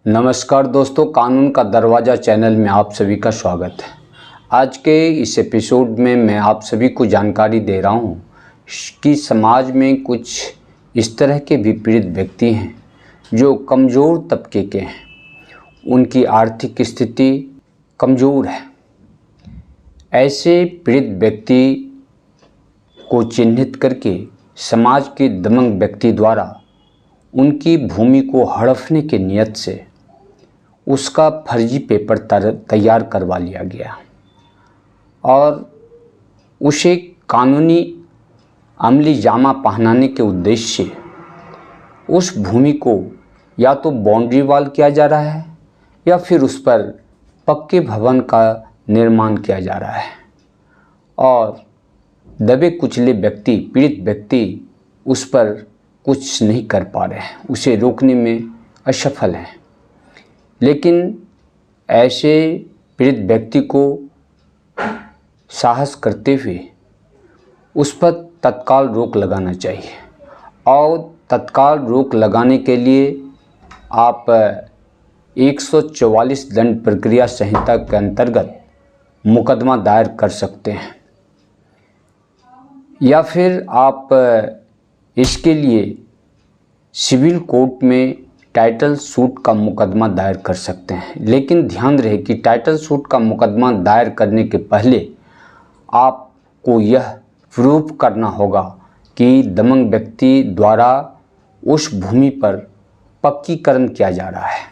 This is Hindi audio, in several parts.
नमस्कार दोस्तों, कानून का दरवाज़ा चैनल में आप सभी का स्वागत है। आज के इस एपिसोड में मैं आप सभी को जानकारी दे रहा हूँ कि समाज में कुछ इस तरह के भी पीड़ित व्यक्ति हैं जो कमज़ोर तबके के हैं। उनकी आर्थिक स्थिति कमज़ोर है। ऐसे पीड़ित व्यक्ति को चिन्हित करके समाज के दबंग व्यक्ति द्वारा उनकी भूमि को हड़पने के नियत से उसका फर्जी पेपर तैयार करवा लिया गया और उसे कानूनी अमली जामा पहनाने के उद्देश्य से उस भूमि को या तो बाउंड्री वॉल किया जा रहा है या फिर उस पर पक्के भवन का निर्माण किया जा रहा है और दबे कुचले व्यक्ति, पीड़ित व्यक्ति उस पर कुछ नहीं कर पा रहे हैं, उसे रोकने में असफल हैं। लेकिन ऐसे पीड़ित व्यक्ति को साहस करते हुए उस पर तत्काल रोक लगाना चाहिए और तत्काल रोक लगाने के लिए आप 144 दंड प्रक्रिया संहिता के अंतर्गत मुकदमा दायर कर सकते हैं या फिर आप इसके लिए सिविल कोर्ट में टाइटल सूट का मुकदमा दायर कर सकते हैं। लेकिन ध्यान रहे कि टाइटल सूट का मुकदमा दायर करने के पहले आपको यह प्रूफ करना होगा कि दबंग व्यक्ति द्वारा उस भूमि पर पक्कीकरण किया जा रहा है,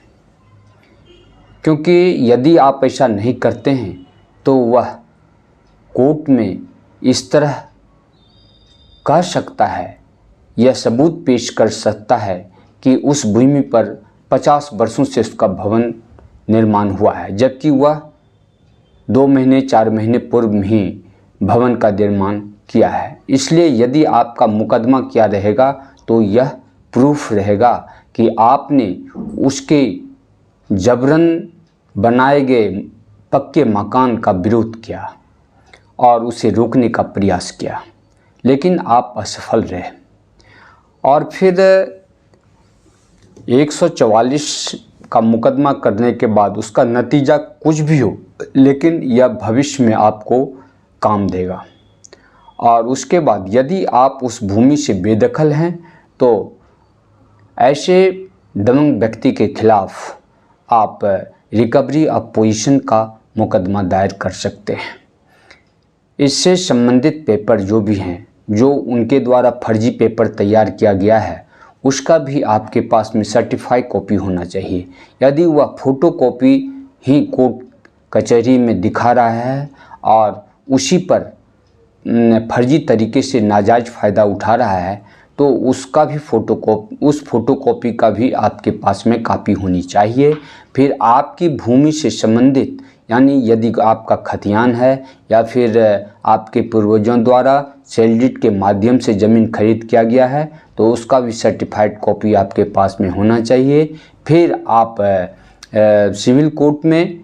क्योंकि यदि आप ऐसा नहीं करते हैं तो वह कोर्ट में इस तरह कह सकता है, यह सबूत पेश कर सकता है कि उस भूमि पर 50 वर्षों से उसका भवन निर्माण हुआ है, जबकि वह 2 महीने 4 महीने पूर्व ही भवन का निर्माण किया है। इसलिए यदि आपका मुकदमा किया रहेगा तो यह प्रूफ रहेगा कि आपने उसके जबरन बनाए गए पक्के मकान का विरोध किया और उसे रोकने का प्रयास किया, लेकिन आप असफल रहे। और फिर 144 का मुकदमा करने के बाद उसका नतीजा कुछ भी हो, लेकिन यह भविष्य में आपको काम देगा। और उसके बाद यदि आप उस भूमि से बेदखल हैं तो ऐसे दबंग व्यक्ति के खिलाफ आप रिकवरी ऑफ पोजीशन का मुकदमा दायर कर सकते हैं। इससे संबंधित पेपर जो भी हैं, जो उनके द्वारा फर्जी पेपर तैयार किया गया है, उसका भी आपके पास में सर्टिफाइड कॉपी होना चाहिए। यदि वह फ़ोटो कॉपी ही कोर्ट कचहरी में दिखा रहा है और उसी पर फर्जी तरीके से नाजायज़ फ़ायदा उठा रहा है तो उसका भी उस फ़ोटो कॉपी का भी आपके पास में कापी होनी चाहिए। फिर आपकी भूमि से संबंधित, यानी यदि आपका खतियान है या फिर आपके पूर्वजों द्वारा सेल डीड के माध्यम से ज़मीन खरीद किया गया है तो उसका भी सर्टिफाइड कॉपी आपके पास में होना चाहिए। फिर आप सिविल कोर्ट में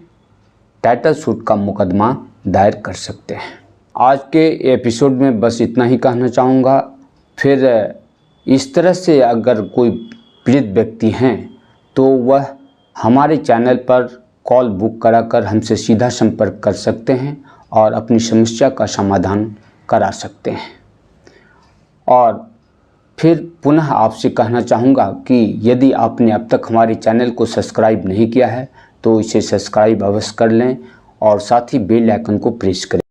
टाइटल सूट का मुकदमा दायर कर सकते हैं। आज के एपिसोड में बस इतना ही कहना चाहूँगा। फिर इस तरह से अगर कोई पीड़ित व्यक्ति हैं तो वह हमारे चैनल पर कॉल बुक कराकर हमसे सीधा संपर्क कर सकते हैं और अपनी समस्या का समाधान करा सकते हैं। और फिर पुनः आपसे कहना चाहूँगा कि यदि आपने अब तक हमारे चैनल को सब्सक्राइब नहीं किया है तो इसे सब्सक्राइब अवश्य कर लें और साथ ही बेल आइकन को प्रेस करें।